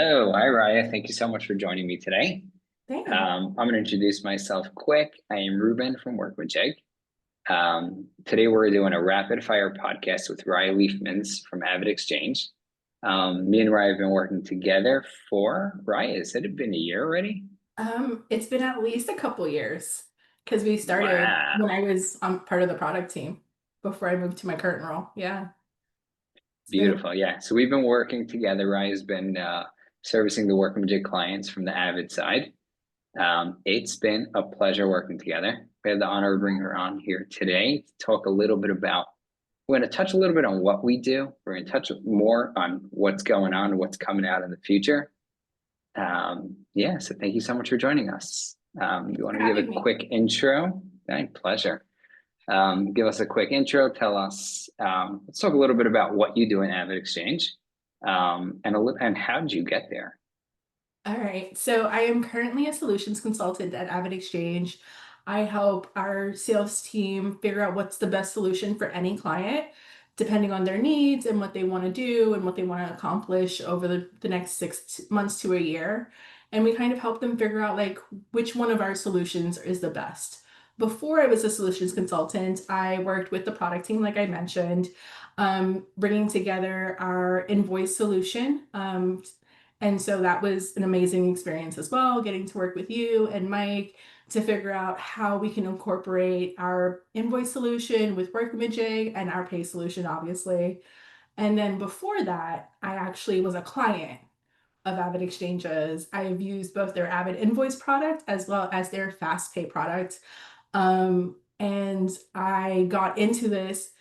Hello, hi Raya. Thank you so much for joining me today. Thanks. I'm going to introduce myself quick. I am Ruben from Workamajig. Today we're doing a rapid fire podcast with Raya Leefmans from AvidXchange. Me and Raya have been working together for Raya. Has it been a year already? It's been at least a couple years because we started when Wow, I was part of the product team before I moved to my current role. Yeah, it's been beautiful. Yeah, so we've been working together. Raya's been servicing the Workamajig clients from the Avid side. It's been a pleasure working together. We had the honor of bringing her on here today to talk a little bit about. We're going to touch a little bit on what we do. We're going to touch more on what's going on and what's coming out in the future. Yeah, so thank you so much for joining us. You for want to give a having me. quick intro? My pleasure. Give us a quick intro. Tell us. Let's talk a little bit about what you do in AvidXchange, and how did you get there? All right. So I am currently a solutions consultant at AvidXchange. I help our sales team figure out what's the best solution for any client, depending on their needs and what they want to do and what they want to accomplish over the next 6 months to a year. And we kind of help them figure out like which one of our solutions is the best. Before I was a solutions consultant, I worked with the product team, like I mentioned, bringing together our invoice solution. And so that was an amazing experience as well, getting to work with you and Mike to figure out how we can incorporate our invoice solution with Workamajig and our pay solution, obviously. And then before that, I actually was a client of Avid Exchanges. I've used both their Avid Invoice product as well as their Fast Pay product. And I got into this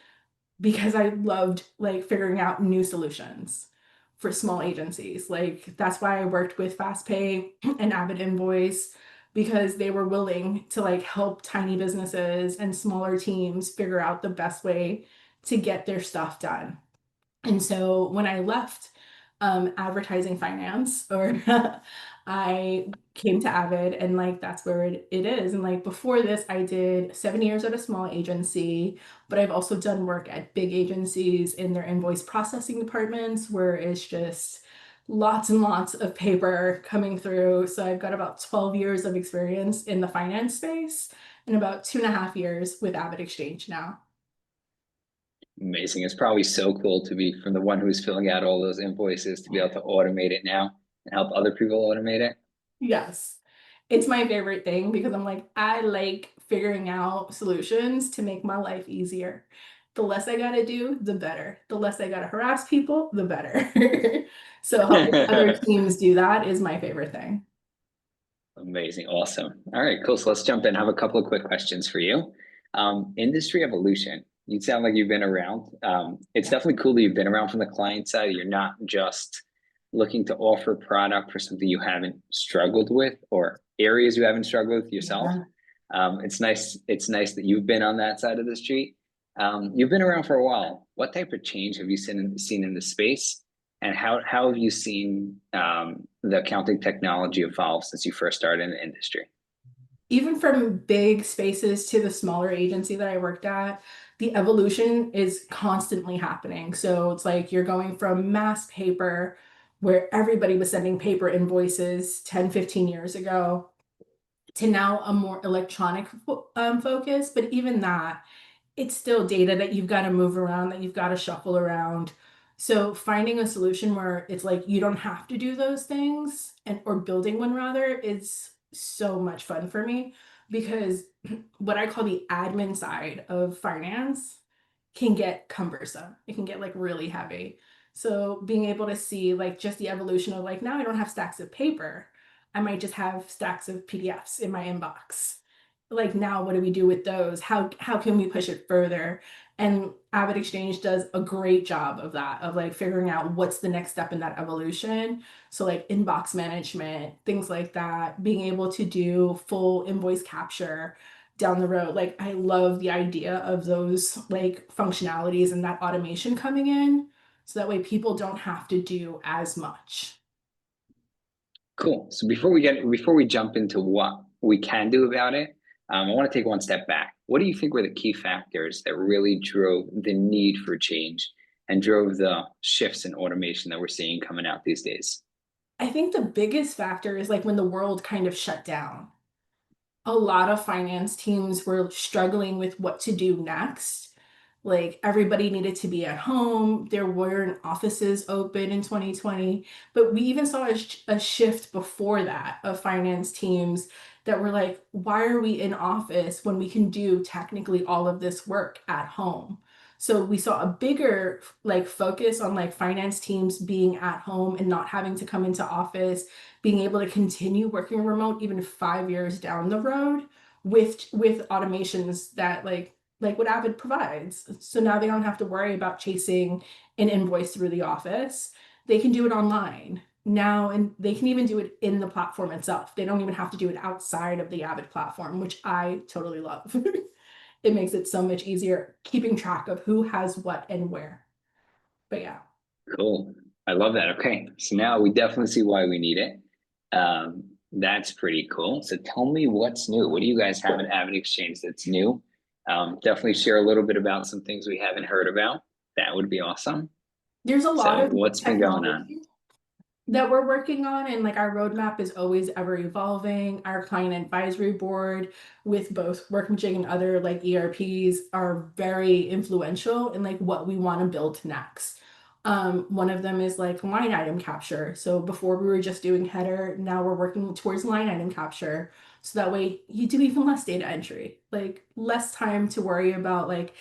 because I loved like figuring out new solutions for small agencies. Like that's why I worked with FastPay and Avid Invoice because they were willing to like help tiny businesses and smaller teams figure out the best way to get their stuff done. And so when I left advertising finance, or I came to Avid, and like that's where it is. And like before this, I did 7 years at a small agency, but I've also done work at big agencies in their invoice processing departments where it's just lots and lots of paper coming through. So I've got about 12 years of experience in the finance space and about 2.5 years with Avid Exchange now. Amazing. It's probably so cool to be from the one who's filling out all those invoices to be able to automate it now and help other people automate it. Yes. It's my favorite thing because I'm like, I like figuring out solutions to make my life easier. The less I gotta do, the better. The less I gotta harass people, the better. So helping other teams do that is my favorite thing. Amazing. Awesome. All right, cool. So let's jump in. I have a couple of quick questions for you. Industry evolution. You sound like you've been around. It's definitely cool that you've been around from the client side. You're not just looking to offer product for something you haven't struggled with or areas you haven't struggled with yourself. Yeah. It's nice. It's nice that you've been on that side of the street. You've been around for a while. What type of change have you seen in the space? And how have you seen the accounting technology evolve since you first started in the industry? Even from big spaces to the smaller agency that I worked at, the evolution is constantly happening. So it's like you're going from mass paper, where everybody was sending paper invoices 10, 15 years ago, to now a more electronic focus. But even that, it's still data that you've got to move around, that you've got to shuffle around. So finding a solution where it's like you don't have to do those things, and or building one rather, is so much fun for me because what I call the admin side of finance can get cumbersome. It can get like really heavy. So being able to see like just the evolution of like now I don't have stacks of paper. I might just have stacks of PDFs in my inbox. Like now what do we do with those? How can we push it further? And Avid Exchange does a great job of that, of like figuring out what's the next step in that evolution. So like inbox management, things like that, being able to do full invoice capture down the road. Like I love the idea of those like functionalities and that automation coming in so that way people don't have to do as much. Cool. So before we jump into what we can do about it, I want to take one step back. What do you think were the key factors that really drove the need for change and drove the shifts in automation that we're seeing coming out these days? I think the biggest factor is like when the world kind of shut down. A lot of finance teams were struggling with what to do next. Like everybody needed to be at home. There weren't offices open in 2020, but we even saw a shift before that of finance teams that were like, why are we in office when we can do technically all of this work at home? So we saw a bigger like focus on like finance teams being at home and not having to come into office, being able to continue working remote even 5 years down the road with automations that like what Avid provides. So now they don't have to worry about chasing an invoice through the office. They can do it online now, and they can even do it in the platform itself. They don't even have to do it outside of the Avid platform, which I totally love. It makes it so much easier keeping track of who has what and where. But yeah. Cool. I love that. Okay. So now we definitely see why we need it. That's pretty cool. So tell me what's new. What do you guys have at AvidXchange that's new? Definitely share a little bit about some things we haven't heard about. That would be awesome. There's a lot So of what's been going on? technology that we're working on, and like our roadmap is always ever evolving. Our client advisory board with both Workamajig and other like ERPs are very influential in like what we want to build next. One of them is like line item capture. So before we were just doing header, now we're working towards line item capture. So that way you do even less data entry, like less time to worry about like,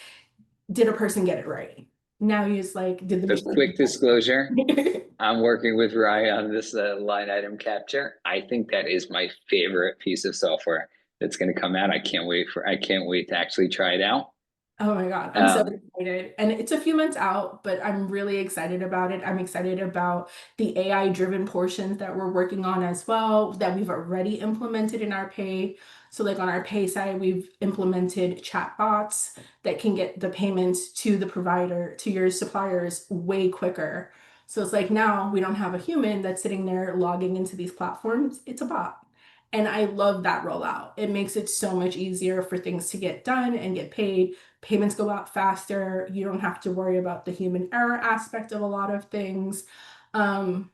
did a person get it right? Now you just like, did the So quick disclosure, machine? I'm working with Raya on this line item capture. I think that is my favorite piece of software that's going to come out. I can't wait to actually try it out. Oh my God, I'm so Um, excited. And it's a few months out, but I'm really excited about it. I'm excited about the AI driven portions that we're working on as well, that we've already implemented in our pay. So, like on our pay side, we've implemented chatbots that can get the payments to the provider, to your suppliers way quicker. So it's like now we don't have a human that's sitting there logging into these platforms, it's a bot. And I love that rollout. It makes it so much easier for things to get done and get paid. Payments go out faster. You don't have to worry about the human error aspect of a lot of things. Um,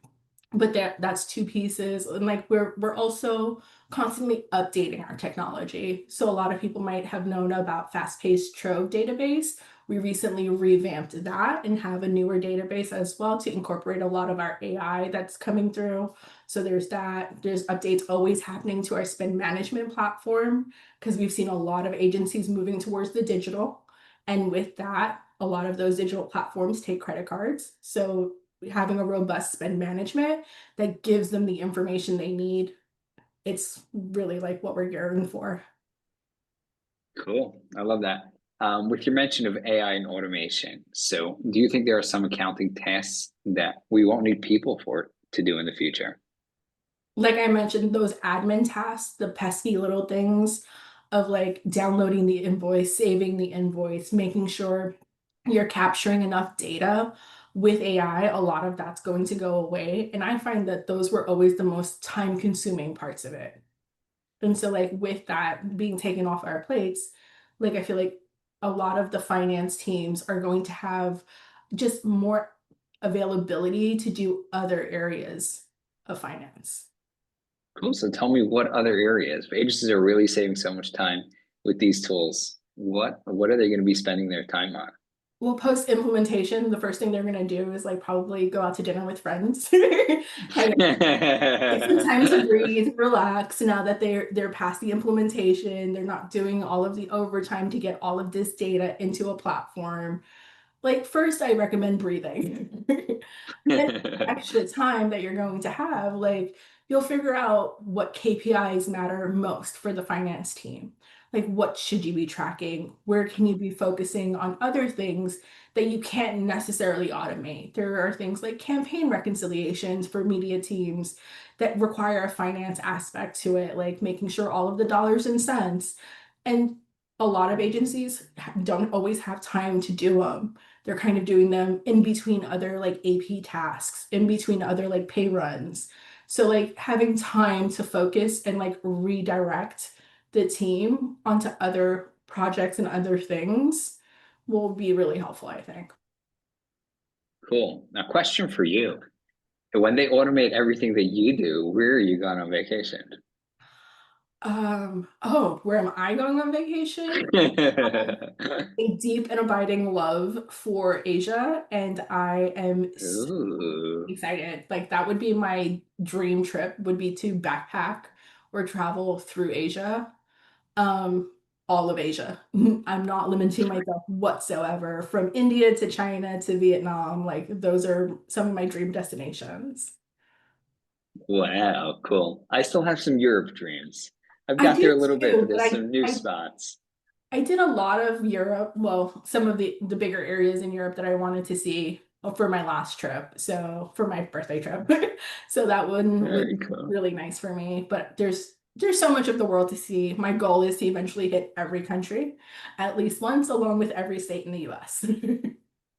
but that's two pieces, and like we're also constantly updating our technology. So a lot of people might have known about fast-paced Trove database. We recently revamped that and have a newer database as well to incorporate a lot of our AI that's coming through. So there's that. There's updates always happening to our spend management platform because we've seen a lot of agencies moving towards the digital, and with that a lot of those digital platforms take credit cards. So having a robust spend management that gives them the information they need. It's really like what we're yearning for. Cool. I love that. With your mention of AI and automation, so do you think there are some accounting tasks that we won't need people for to do in the future? Like I mentioned, those admin tasks, the pesky little things of like downloading the invoice, saving the invoice, making sure you're capturing enough data with AI, a lot of that's going to go away. And I find that those were always the most time consuming parts of it. And so, like, with that being taken off our plates, like, I feel like a lot of the finance teams are going to have just more availability to do other areas of finance. Cool. So tell me what other areas. Agencies are really saving so much time with these tools. What are they going to be spending their time on? Well, post implementation, the first thing they're going to do is like probably go out to dinner with friends, kind of take some time to breathe, relax. Now that they're past the implementation, they're not doing all of the overtime to get all of this data into a platform. Like, first, I recommend breathing. Then extra time that you're going to have, like, you'll figure out what KPIs matter most for the finance team. Like, what should you be tracking? Where can you be focusing on other things that you can't necessarily automate? There are things like campaign reconciliations for media teams that require a finance aspect to it, like making sure all of the dollars and cents. And a lot of agencies don't always have time to do them. They're kind of doing them in between other like AP tasks, in between other like pay runs. So like having time to focus and like redirect the team onto other projects and other things will be really helpful, I think. Cool. Now, question for you. when they automate everything that you do, where are you going on vacation? Oh, where am I going on vacation? A deep and abiding love for Asia, and I am so Ooh, excited. Like that would be my dream trip, would be to backpack or travel through Asia. Um, all of Asia. I'm not limiting myself whatsoever from India to China to Vietnam. Like those are some of my dream destinations. wow, cool. I still have some Europe dreams. I've I got there do a little bit, but too, but there's some new spots. I did a lot of Europe, well, some of the bigger areas in Europe that I wanted to see for my last trip. So for my birthday trip. So that one was Very cool. really nice for me. But there's so much of the world to see. My goal is to eventually hit every country at least once, along with every state in the US.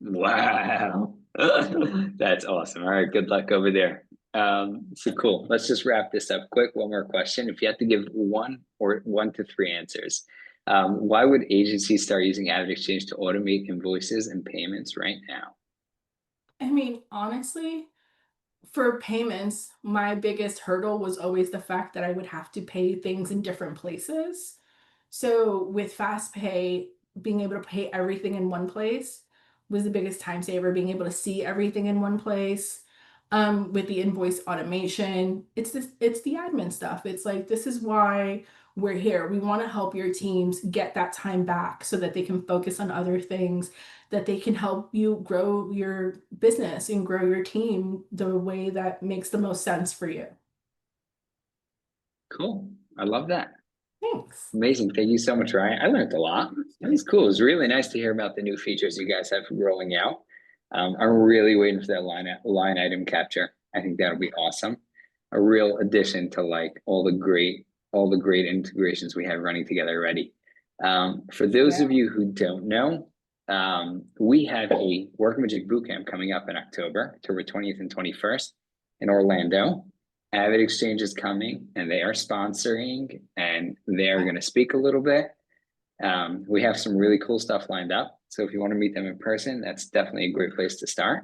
Wow. That's awesome. All right, good luck over there. So cool. Let's just wrap this up quick. One more question. If you had to give one or 1 to 3 answers, why would agencies start using AvidXchange to automate invoices and payments right now? I mean, honestly, for payments, my biggest hurdle was always the fact that I would have to pay things in different places. So with Fast Pay, being able to pay everything in one place was the biggest time saver, being able to see everything in one place. With the invoice automation, it's the admin stuff. It's like this is why we're here. We want to help your teams get that time back so that they can focus on other things, that they can help you grow your business and grow your team the way that makes the most sense for you. Cool. I love that. Thanks. Amazing. Thank you so much, Ryan. I learned a lot. That was cool. It was really nice to hear about the new features you guys have rolling out. I'm really waiting for that line item capture. I think that'll be awesome. A real addition to like all the great integrations we have running together already. For those of Yeah. you who don't know, we have a Workamajig Bootcamp coming up in October 20th and 21st in Orlando. AvidXchange is coming and they are sponsoring and they're going to speak a little bit. We have some really cool stuff lined up. So if you want to meet them in person, that's definitely a great place to start.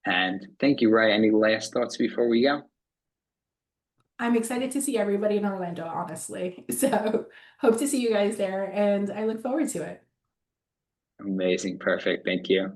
And thank you, Ray. Any last thoughts before we go? I'm excited to see everybody in Orlando, honestly. So hope to see you guys there, and I look forward to it. Amazing. Perfect. Thank you.